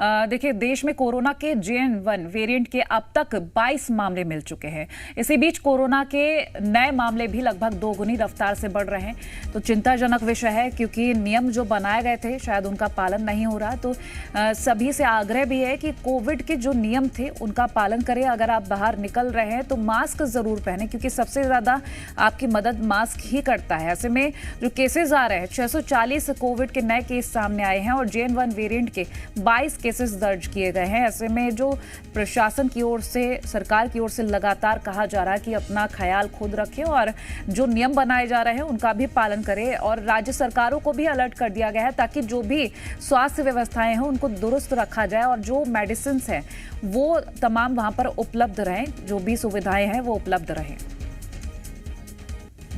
देखिए, देश में कोरोना के JN.1 वेरिएंट के अब तक 22 मामले मिल चुके हैं। इसी बीच कोरोना के नए मामले भी लगभग दोगुनी रफ्तार से बढ़ रहे हैं। तो चिंताजनक विषय है, क्योंकि नियम जो बनाए गए थे शायद उनका पालन नहीं हो रहा। तो सभी से आग्रह भी है कि कोविड के जो नियम थे उनका पालन करें। अगर आप बाहर निकल रहे हैं तो मास्क जरूर पहने, क्योंकि सबसे ज्यादा आपकी मदद मास्क ही करता है। ऐसे में जो केसेस आ रहे हैं, 640 कोविड के नए केस सामने आए हैं और JN.1 वेरिएंट के 22 केसेस दर्ज किए गए हैं। ऐसे में जो प्रशासन की ओर से, सरकार की ओर से लगातार कहा जा रहा है कि अपना ख्याल खुद रखें और जो नियम बनाए जा रहे हैं उनका भी पालन करें। और राज्य सरकारों को भी अलर्ट कर दिया गया है ताकि जो भी स्वास्थ्य व्यवस्थाएं हैं उनको दुरुस्त रखा जाए और जो मेडिसिन हैं वो तमाम वहां पर उपलब्ध रहें, जो भी सुविधाएं हैं वो उपलब्ध रहें।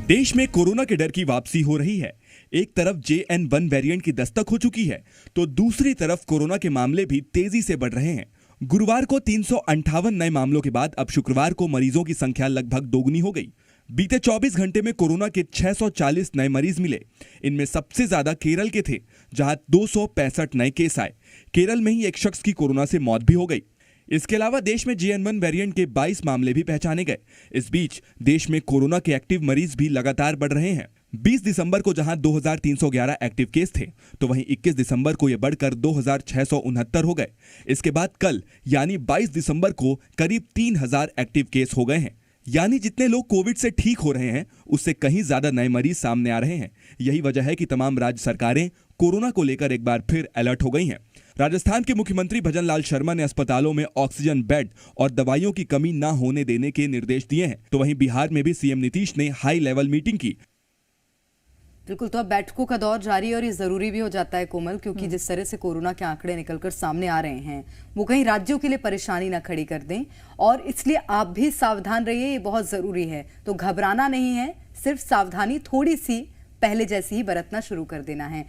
देश में कोरोना के डर की वापसी हो रही है। एक तरफ JN.1 वेरिएंट की दस्तक हो चुकी है तो दूसरी तरफ कोरोना के मामले भी तेजी से बढ़ रहे हैं। गुरुवार को 358 नए मामलों के बाद अब शुक्रवार को मरीजों की संख्या लगभग दोगुनी हो गई। बीते 24 घंटे में कोरोना के 640 नए मरीज मिले। इनमें सबसे ज्यादा केरल के थे, जहां 265 नए केस आए। केरल में ही एक शख्स की कोरोना से मौत भी हो गई। इसके अलावा देश में JN.1 वेरिएंट के 22 मामले भी पहचाने गए। इस बीच देश में कोरोना के एक्टिव मरीज भी लगातार बढ़ रहे हैं। 20 दिसंबर को जहां 2311 एक्टिव केस थे, तो वहीं 21 दिसंबर को यह बढ़कर 2669 हो गए। इसके बाद कल यानी 22 दिसंबर को करीब 3000 एक्टिव केस हो गए हैं। यानी जितने लोग कोविड से ठीक हो रहे हैं उससे कहीं ज्यादा नए मरीज सामने आ रहे हैं। यही वजह है कि तमाम राज्य सरकारें कोरोना को लेकर एक बार फिर अलर्ट हो गई हैं। राजस्थान के मुख्यमंत्री भजन लाल शर्मा ने अस्पतालों में ऑक्सीजन बेड और दवाइयों की कमी न होने देने के निर्देश दिए हैं। तो वहीं बिहार में भी CM नीतीश ने हाई लेवल मीटिंग की। बिल्कुल, तो अब बैठकों का दौर जारी है और ये जरूरी भी हो जाता है कोमल, क्योंकि जिस तरह से कोरोना के आंकड़े निकलकर सामने आ रहे हैं वो कहीं राज्यों के लिए परेशानी ना खड़ी कर दें, और इसलिए आप भी सावधान रहिए, ये बहुत जरूरी है। तो घबराना नहीं है, सिर्फ सावधानी थोड़ी सी पहले जैसी ही बरतना शुरू कर देना है।